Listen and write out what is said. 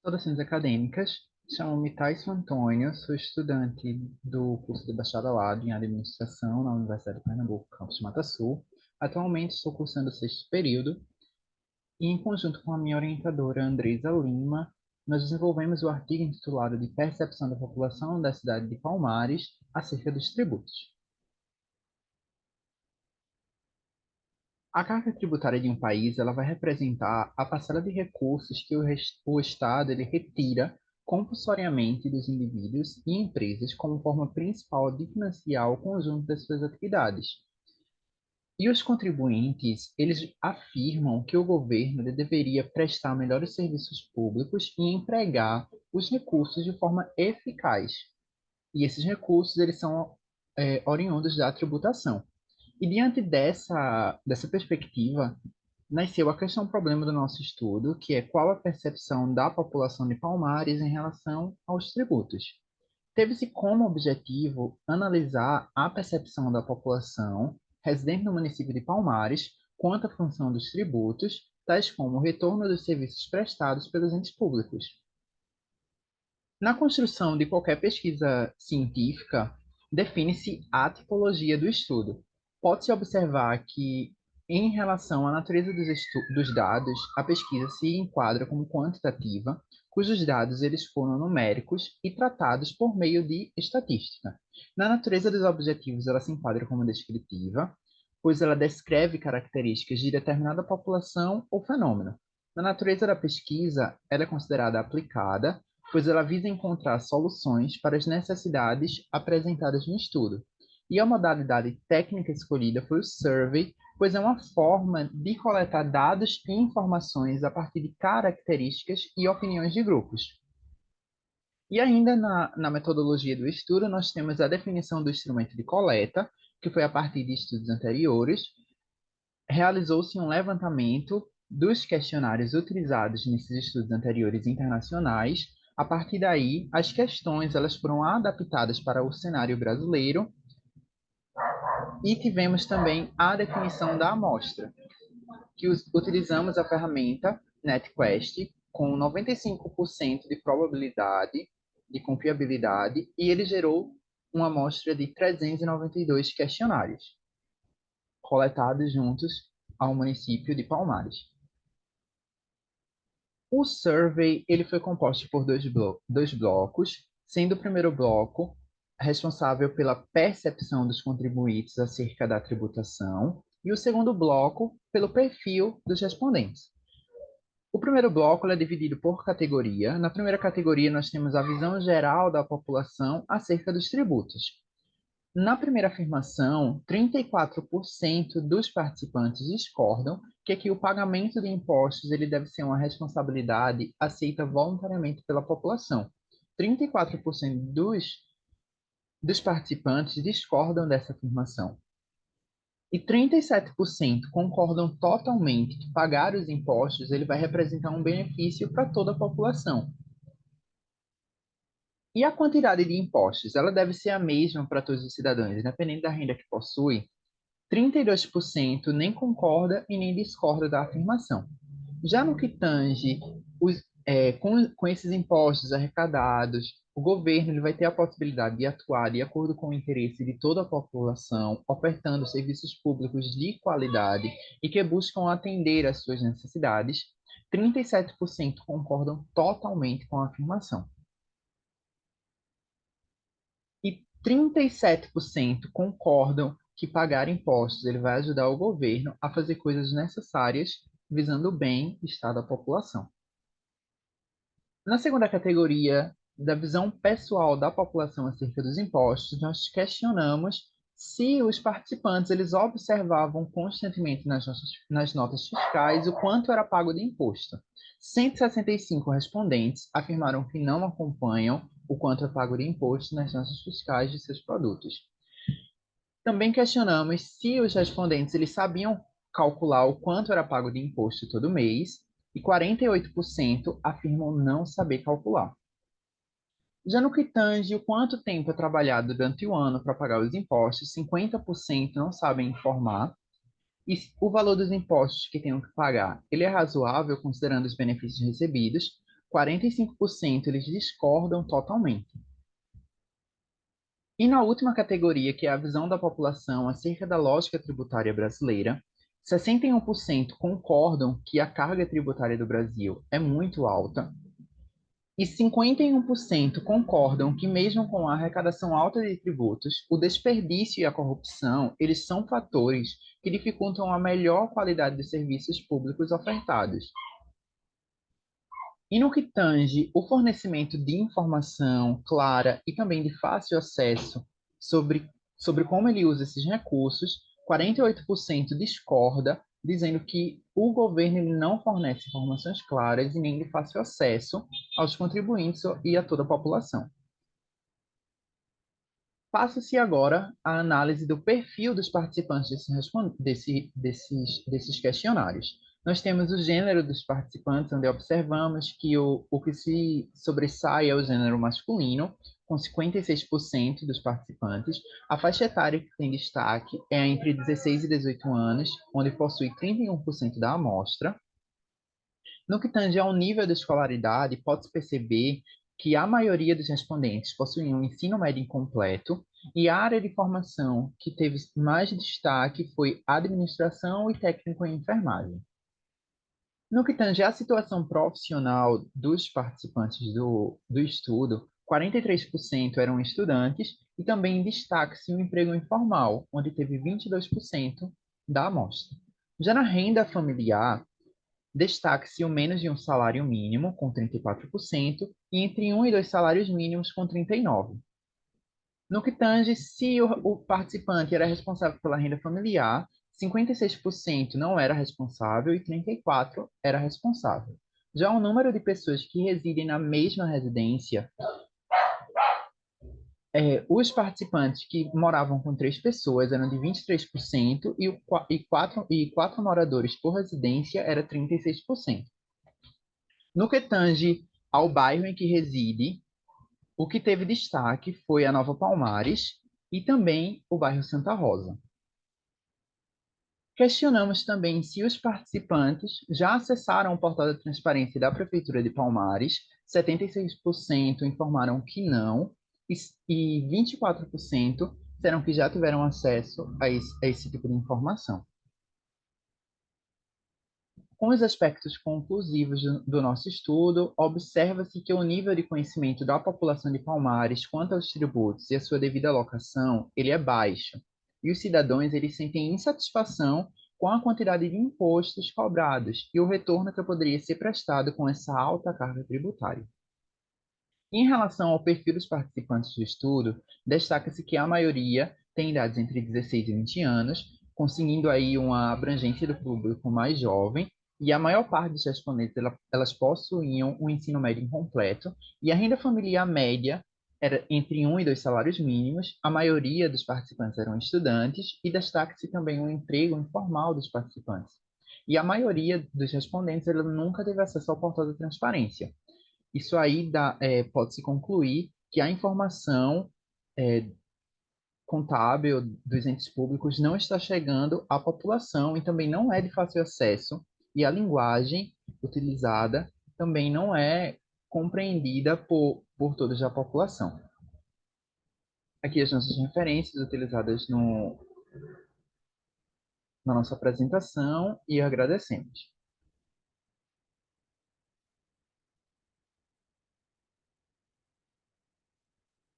Saudações acadêmicas. Chamo-me Taison Antônio, sou estudante do curso de bacharelado em Administração na Universidade de Pernambuco, campus Mata Sul. Atualmente estou cursando o sexto período e, em conjunto com a minha orientadora Andresa Lima, nós desenvolvemos o artigo intitulado de Percepção da População da cidade de Palmares acerca dos tributos. A carga tributária de um país, ela vai representar a parcela de recursos que o Estado ele retira compulsoriamente dos indivíduos e empresas como forma principal de financiar o conjunto das suas atividades. E os contribuintes, eles afirmam que o governo ele deveria prestar melhores serviços públicos e empregar os recursos de forma eficaz. E esses recursos, eles são oriundos da tributação. E diante dessa perspectiva, nasceu a questão problema do nosso estudo, que é qual a percepção da população de Palmares em relação aos tributos. Teve-se como objetivo analisar a percepção da população residente no município de Palmares quanto à função dos tributos, tais como o retorno dos serviços prestados pelos entes públicos. Na construção de qualquer pesquisa científica, define-se a tipologia do estudo. Pode-se observar que, em relação à natureza dos dados, a pesquisa se enquadra como quantitativa, cujos dados eles foram numéricos e tratados por meio de estatística. Na natureza dos objetivos, ela se enquadra como descritiva, pois ela descreve características de determinada população ou fenômeno. Na natureza da pesquisa, ela é considerada aplicada, pois ela visa encontrar soluções para as necessidades apresentadas no estudo. E a modalidade técnica escolhida foi o survey, pois é uma forma de coletar dados e informações a partir de características e opiniões de grupos. E ainda na metodologia do estudo, nós temos a definição do instrumento de coleta, que foi a partir de estudos anteriores. Realizou-se um levantamento dos questionários utilizados nesses estudos anteriores internacionais. A partir daí, as questões elas foram adaptadas para o cenário brasileiro e tivemos também a definição da amostra, que utilizamos a ferramenta NetQuest com 95% de probabilidade de confiabilidade e ele gerou uma amostra de 392 questionários coletados juntos ao município de Palmares. O survey ele foi composto por dois blocos, sendo o primeiro bloco responsável pela percepção dos contribuintes acerca da tributação e o segundo bloco pelo perfil dos respondentes. O primeiro bloco é dividido por categoria. Na primeira categoria, nós temos a visão geral da população acerca dos tributos. Na primeira afirmação, 34% dos participantes discordam que o pagamento de impostos ele deve ser uma responsabilidade aceita voluntariamente pela população. 34% dos participantes discordam dessa afirmação. E 37% concordam totalmente que pagar os impostos ele vai representar um benefício para toda a população. E a quantidade de impostos, ela deve ser a mesma para todos os cidadãos, independente da renda que possui. 32% nem concorda e nem discorda da afirmação. Já no que tange com esses impostos arrecadados, o governo ele vai ter a possibilidade de atuar de acordo com o interesse de toda a população, ofertando serviços públicos de qualidade e que buscam atender às suas necessidades. 37% concordam totalmente com a afirmação. E 37% concordam que pagar impostos ele vai ajudar o governo a fazer coisas necessárias visando o bem-estar da população. Na segunda categoria, da visão pessoal da população acerca dos impostos, nós questionamos se os participantes eles observavam constantemente nas notas fiscais o quanto era pago de imposto. 165 respondentes afirmaram que não acompanham o quanto é pago de imposto nas notas fiscais de seus produtos. Também questionamos se os respondentes eles sabiam calcular o quanto era pago de imposto todo mês, e 48% afirmam não saber calcular. Já no que tange o quanto tempo é trabalhado durante o ano para pagar os impostos, 50% não sabem informar, e o valor dos impostos que tenham que pagar, ele é razoável considerando os benefícios recebidos, 45% eles discordam totalmente. E na última categoria, que é a visão da população acerca da lógica tributária brasileira, 61% concordam que a carga tributária do Brasil é muito alta e 51% concordam que mesmo com a arrecadação alta de tributos, o desperdício e a corrupção, eles são fatores que dificultam a melhor qualidade dos serviços públicos ofertados. E no que tange o fornecimento de informação clara e também de fácil acesso sobre, sobre como ele usa esses recursos, 48% discorda, dizendo que o governo ele não fornece informações claras e nem de fácil acesso aos contribuintes e a toda a população. Passa-se agora a análise do perfil dos participantes desses questionários. Nós temos o gênero dos participantes, onde observamos que o que se sobressai é o gênero masculino, com 56% dos participantes. A faixa etária que tem destaque é entre 16 e 18 anos, onde possui 31% da amostra. No que tange ao nível de escolaridade, pode-se perceber que a maioria dos respondentes possuíam um ensino médio incompleto e a área de formação que teve mais destaque foi administração e técnico em enfermagem. No que tange à situação profissional dos participantes do estudo, 43% eram estudantes e também destaque-se o emprego informal, onde teve 22% da amostra. Já na renda familiar, destaque-se o menos de um salário mínimo, com 34%, e entre um e dois salários mínimos, com 39%. No que tange se o participante era responsável pela renda familiar, 56% não era responsável e 34% era responsável. Já o número de pessoas que residem na mesma residência, os participantes que moravam com três pessoas eram de 23% e quatro moradores por residência era 36%. No que tange ao bairro em que reside, o que teve destaque foi a Nova Palmares e também o bairro Santa Rosa. Questionamos também se os participantes já acessaram o portal da transparência da Prefeitura de Palmares, 76% informaram que não, e 24% disseram que já tiveram acesso a esse tipo de informação. Com os aspectos conclusivos do nosso estudo, observa-se que o nível de conhecimento da população de Palmares quanto aos tributos e a sua devida alocação, ele é baixo. E os cidadãos, eles sentem insatisfação com a quantidade de impostos cobrados e o retorno que poderia ser prestado com essa alta carga tributária. Em relação ao perfil dos participantes do estudo, destaca-se que a maioria tem idades entre 16 e 20 anos, conseguindo aí uma abrangência do público mais jovem, e a maior parte dos respondentes elas possuíam um ensino médio incompleto, e a renda familiar média era entre um e dois salários mínimos, a maioria dos participantes eram estudantes, e destaca-se também o emprego informal dos participantes. E a maioria dos respondentes ela nunca teve acesso ao portal da transparência. Isso aí pode-se concluir que a informação é, contábil dos entes públicos não está chegando à população e também não é de fácil acesso, e a linguagem utilizada também não é compreendida por toda a população. Aqui as nossas referências utilizadas na nossa apresentação e agradecemos.